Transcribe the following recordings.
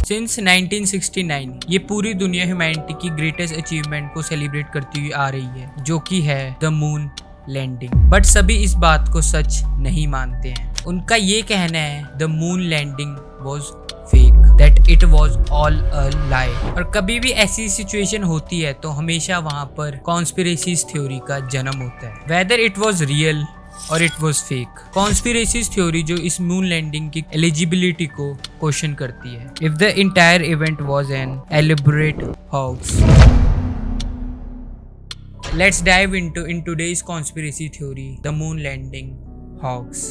Since 1969 ये पूरी दुनिया ह्यूमैनिटी की ग्रेटेस्ट अचीवमेंट को सेलिब्रेट करती हुई आ रही है, जो कि है द मून लैंडिंग। बट सभी इस बात को सच नहीं मानते हैं। उनका ये कहना है the moon landing was fake, that it was all a lie. और कभी भी ऐसी सिचुएशन होती है तो हमेशा वहां पर कॉन्स्पिरेसीज थ्योरी का जन्म होता है, वेदर इट वाज रियल और it was fake. Conspiracies theory जो इस मून लैंडिंग की एलिजिबिलिटी को क्वेश्चन करती है। If the entire event was an elaborate hoax. Let's dive into in today's conspiracy theory, the moon landing hoax.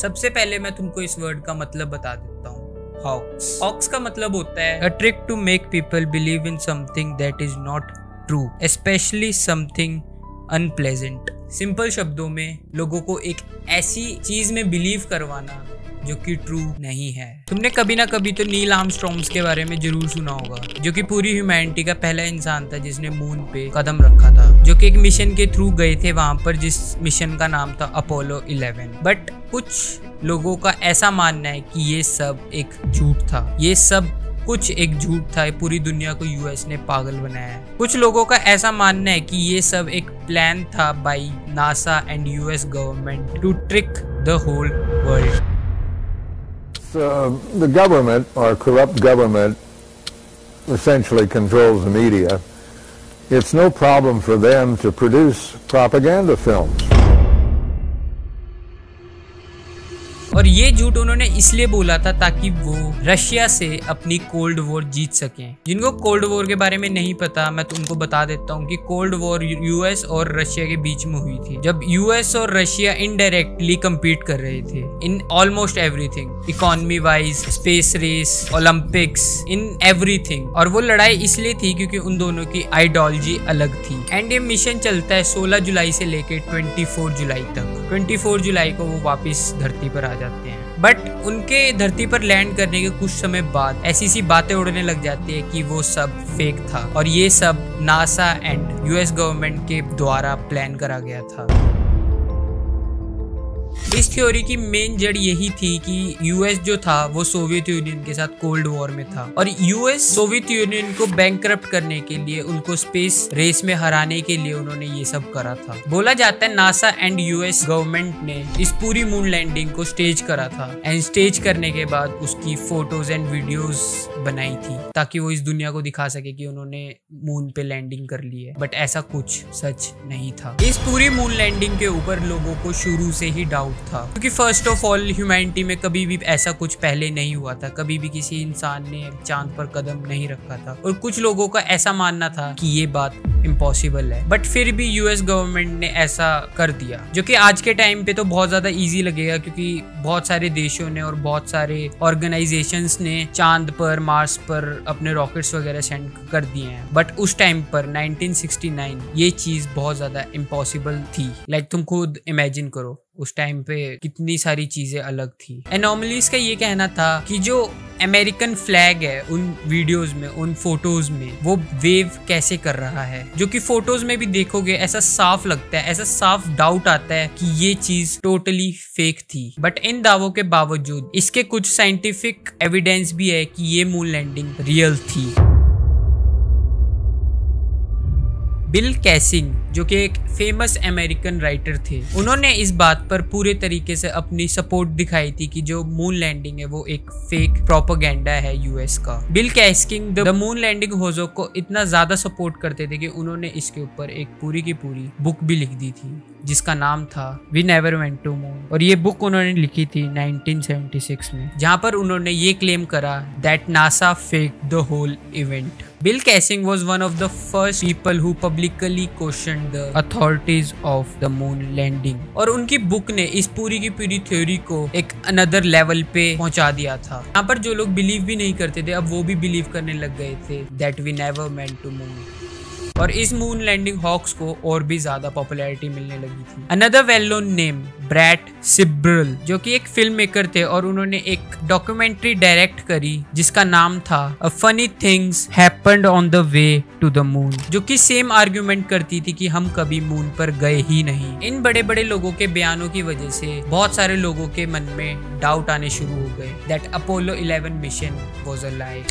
सबसे पहले मैं तुमको इस वर्ड का मतलब बता देता हूँ। हॉक्स। हॉक्स का मतलब होता है a trick to make people believe in something that is not true, especially something unpleasant. Simple शब्दों में लोगों को एक ऐसी चीज में बिलीव करवाना जो कि ट्रू नहीं है। तुमने कभी ना कभी तो नील आर्मस्ट्रॉन्ग के बारे में जरूर सुना होगा, जो कि पूरी ह्यूमैनिटी का पहला इंसान था जिसने मून पे कदम रखा था, जो कि एक मिशन के थ्रू गए थे वहां पर, जिस मिशन का नाम था अपोलो 11। बट कुछ लोगों का ऐसा मानना है कि ये सब एक झूठ था, ये सब कुछ एक झूठ था। पूरी दुनिया को यूएस ने पागल बनाया है। कुछ लोगों का ऐसा मानना है कि ये सब एक प्लान था by NASA and US government to trick the whole world. The government, or corrupt government, essentially controls the media. It's no problem for them to produce propaganda films. और ये झूठ उन्होंने इसलिए बोला था ताकि वो रशिया से अपनी कोल्ड वॉर जीत सकें। जिनको कोल्ड वॉर के बारे में नहीं पता, मैं तुमको बता देता हूँ कि कोल्ड वॉर यूएस और रशिया के बीच में हुई थी, जब यूएस और रशिया इनडायरेक्टली कम्पीट कर रहे थे in almost everything, economy wise, space race, Olympics, in everything. और वो लड़ाई इसलिए थी क्योंकि उन दोनों की आइडियोलॉजी अलग थी। एंड ये मिशन चलता है 16 जुलाई से लेकर 24 जुलाई तक। 24 जुलाई को वो वापस धरती पर आ जाते हैं। बट उनके धरती पर लैंड करने के कुछ समय बाद ऐसी सी बातें उड़ने लग जाती है कि वो सब फेक था और ये सब नासा एंड यूएस गवर्नमेंट के द्वारा प्लान करा गया था। इस थ्योरी की मेन जड़ यही थी कि यूएस जो था वो सोवियत यूनियन के साथ कोल्ड वॉर में था और यूएस सोवियत यूनियन को बैंकरप्ट करने के लिए, उनको स्पेस रेस में हराने के लिए उन्होंने ये सब करा था। बोला जाता है नासा एंड यूएस गवर्नमेंट ने इस पूरी मून लैंडिंग को स्टेज करा था एंड स्टेज करने के बाद उसकी फोटोज एंड वीडियोस बनाई थी ताकि वो इस दुनिया को दिखा सके कि उन्होंने मून पे लैंडिंग कर ली है। बट ऐसा कुछ सच नहीं था। इस पूरी मून लैंडिंग के ऊपर लोगों को शुरू से ही डाउट था, क्योंकि फर्स्ट ऑफ ऑल ह्यूमैनिटी में कभी भी ऐसा कुछ पहले नहीं हुआ था। कभी भी किसी इंसान ने चांद पर कदम नहीं रखा था और कुछ लोगों का ऐसा मानना था कि ये बात इम्पॉसिबल है। बट फिर भी यूएस गवर्नमेंट ने ऐसा कर दिया, जो कि आज के टाइम पे तो बहुत ज्यादा इजी लगेगा क्योंकि बहुत सारे देशों ने और बहुत सारे ऑर्गेनाइजेशंस ने चांद पर, मार्स पर अपने रॉकेट्स वगैरह सेंड कर दिए हैं। बट उस टाइम पर 1969 ये चीज बहुत ज्यादा इम्पॉसिबल थी। लाइक तुम खुद इमेजिन करो उस टाइम पे कितनी सारी चीजें अलग थी। एनोमलीज का ये कहना था कि जो अमेरिकन फ्लैग है उन वीडियोस में, उन फोटोज में वो वेव कैसे कर रहा है, जो कि फोटोज में भी देखोगे ऐसा साफ लगता है, ऐसा साफ डाउट आता है कि ये चीज टोटली फेक थी। बट इन दावों के बावजूद इसके कुछ साइंटिफिक एविडेंस भी है कि ये मून लैंडिंग रियल थी। बिल कैसिंग, जो कि एक फेमस अमेरिकन राइटर थे, उन्होंने इस बात पर पूरे तरीके से अपनी सपोर्ट दिखाई थी कि जो मून लैंडिंग है वो एक फेक प्रोपेगेंडा है यूएस का। बिल कैसिंग द मून लैंडिंग होजो को इतना ज्यादा सपोर्ट करते थे कि उन्होंने इसके ऊपर एक पूरी की पूरी बुक भी लिख दी थी जिसका नाम था we never went to moon. और ये बुक उन्होंने लिखी थी 1976 में, जहां पर उन्होंने ये क्लेम करा that NASA fake the whole event. Bill Kaysing was one of the first people who publicly questioned the authorities of the moon landing। और उनकी बुक ने इस पूरी की पूरी थ्योरी को एक अनदर लेवल पे पहुंचा दिया था। यहाँ पर जो लोग बिलीव भी नहीं करते थे अब वो भी बिलीव करने लग गए थे that we never went to moon। और इस मून लैंडिंग हॉक्स को और भी ज्यादा पॉपुलैरिटी मिलने लगी थी। Another well known name Bart Sibrel, जो कि एक फिल्म मेकर थे और उन्होंने एक डॉक्यूमेंट्री डायरेक्ट करी जिसका नाम था a funny things happened on the way to the moon, जो कि सेम आर्ग्यूमेंट करती थी कि हम कभी मून पर गए ही नहीं। इन बड़े बड़े लोगों के बयानों की वजह से बहुत सारे लोगों के मन में डाउट आने शुरू हो गए that Apollo 11 mission was a lie.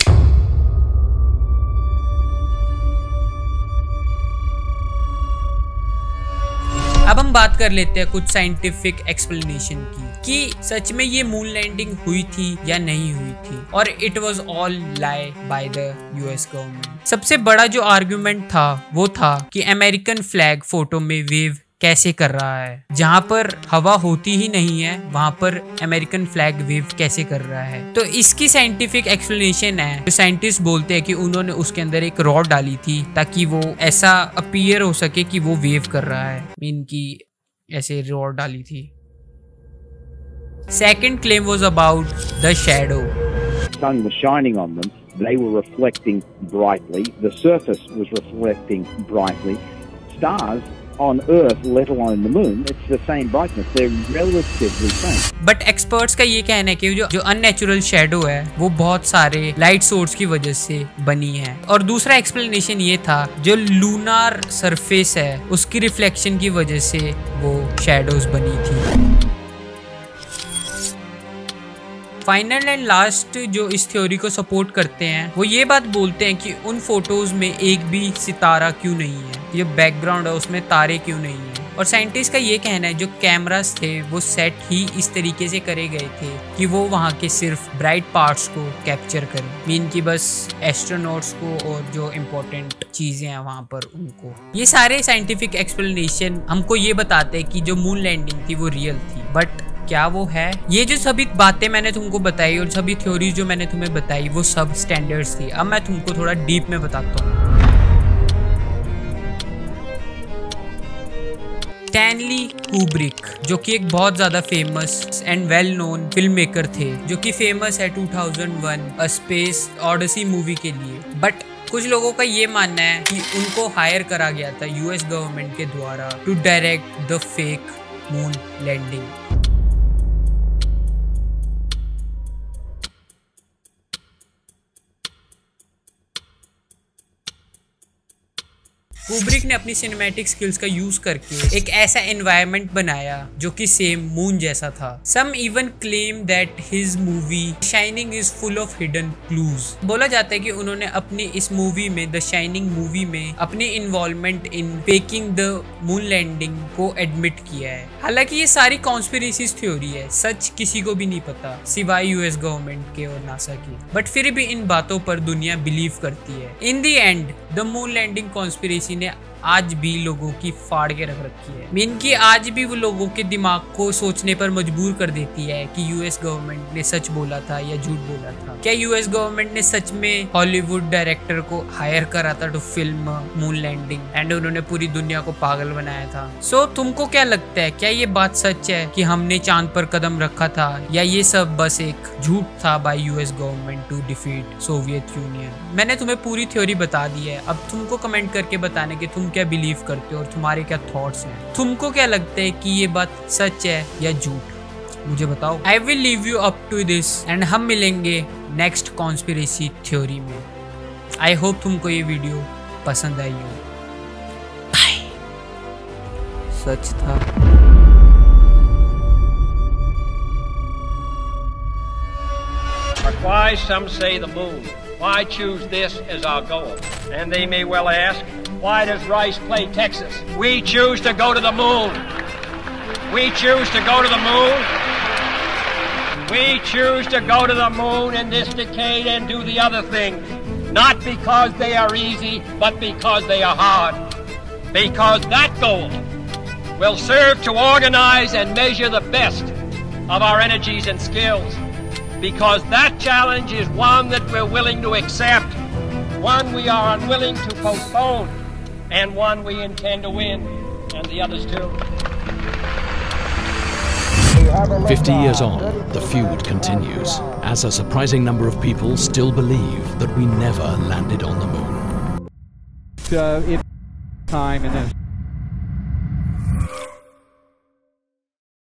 अब हम बात कर लेते हैं कुछ साइंटिफिक एक्सप्लेनेशन की कि सच में ये मून लैंडिंग हुई थी या नहीं हुई थी और it was all lie by the US government. सबसे बड़ा जो आर्गुमेंट था वो था कि अमेरिकन फ्लैग फोटो में वेव कैसे कर रहा है, जहां पर हवा होती ही नहीं है वहां पर अमेरिकन फ्लैग वेव कैसे कर रहा है। तो इसकी साइंटिफिक एक्सप्लेनेशन है, जो साइंटिस्ट बोलते हैं कि उन्होंने उसके अंदर एक रॉड डाली थी ताकि वो ऐसा अपीयर हो सके कि वो वेव कर रहा है, मीन की ऐसे रॉड डाली थी। Second claim was about the shadow. Sun was shining on them, they were reflecting brightly, the surface was reflecting brightly. Stars on Earth, let alone the moon, it's the same brightness. They're relatively same. But experts का ये कहना है कि जो unnatural shadow है वो बहुत सारे लाइट सोर्स की वजह से बनी है। और दूसरा एक्सप्लेनेशन ये था जो लूनार सरफेस है उसकी रिफ्लेक्शन की वजह से वो शेडोज बनी थी। फाइनल एंड लास्ट जो इस थ्योरी को सपोर्ट करते हैं वो ये बात बोलते हैं कि उन फोटोज में एक भी सितारा क्यों नहीं है, ये बैकग्राउंड है उसमें तारे क्यों नहीं है। और साइंटिस्ट का ये कहना है जो कैमरास थे वो सेट ही इस तरीके से करे गए थे कि वो वहाँ के सिर्फ ब्राइट पार्ट्स को कैप्चर करें, मीन की बस एस्ट्रोनॉट्स को और जो इम्पोर्टेंट चीजें हैं वहाँ पर उनको। ये सारे साइंटिफिक एक्सप्लेनेशन हमको ये बताते हैं कि जो मून लैंडिंग थी वो रियल थी, बट क्या वो है? ये जो सभी बातें मैंने तुमको बताई और सभी थ्योरीज जो मैंने तुम्हें बताई वो सब स्टैंडर्ड्स थी। अब मैं तुमको थोड़ा डीप में बताता हूँ। स्टैनली कुब्रिक जो कि एक बहुत ज्यादा famous and well known film maker थे, जो कि फेमस है 2001 अ स्पेस ऑडिसी मूवी के लिए। बट कुछ लोगों का ये मानना है कि उनको हायर करा गया था यूएस गवर्नमेंट के द्वारा to direct the fake moon landing. Kubrick ने अपनी सिनेमैटिक स्किल्स का यूज करके एक ऐसा एनवायरनमेंट बनाया जो कि सेम मून जैसा था। Some even claim that his movie Shining is full of hidden clues. बोला जाता है कि उन्होंने अपनी इस मूवी में, द शाइनिंग मूवी में, अपनी involvement in faking the moon landing को एडमिट किया है। हालांकि ये सारी कॉन्स्पिरेसीज थ्योरी है, सच किसी को भी नहीं पता सिवाय यूएस गवर्नमेंट के और नासा की, बट फिर भी इन बातों पर दुनिया बिलीव करती है। In the end the moon landing conspiracy ने आज भी लोगों की फाड़ के रख रखी है, मीन की आज भी वो लोगों के दिमाग को सोचने पर मजबूर कर देती है कि यूएस गवर्नमेंट ने सच बोला था या झूठ बोला था। क्या यूएस गवर्नमेंट ने सच में हॉलीवुड डायरेक्टर को हायर करा था to film moon landing and उन्होंने पूरी दुनिया को पागल बनाया था? सो तुमको क्या लगता है, क्या ये बात सच है कि हमने चांद पर कदम रखा था या ये सब बस एक झूठ था by US government to defeat Soviet Union? मैंने तुम्हें पूरी थ्योरी बता दी है, अब तुमको कमेंट करके बताने कि तुम क्या बिलीव करते हो और तुम्हारे क्या थॉट्स हैं। तुमको क्या लगता है कि ये बात सच है या झूठ, मुझे बताओ। I will leave you up to this and हम मिलेंगे नेक्स्ट कॉन्स्पिरेसी थ्योरी में। आई होप तुमको ये वीडियो पसंद आई हो। बाय। सच था। Why some say the moon? Why choose this as our goal? And they may well ask, why does Rice play Texas? We choose to go to the moon. We choose to go to the moon. We choose to go to the moon in this decade and do the other things. Not because they are easy, but because they are hard. Because that goal will serve to organize and measure the best of our energies and skills. Because that challenge is one that we're willing to accept, one we are unwilling to postpone, and one we intend to win, and the others too. 50 years on, the feud continues, as a surprising number of people still believe that we never landed on the moon. time in the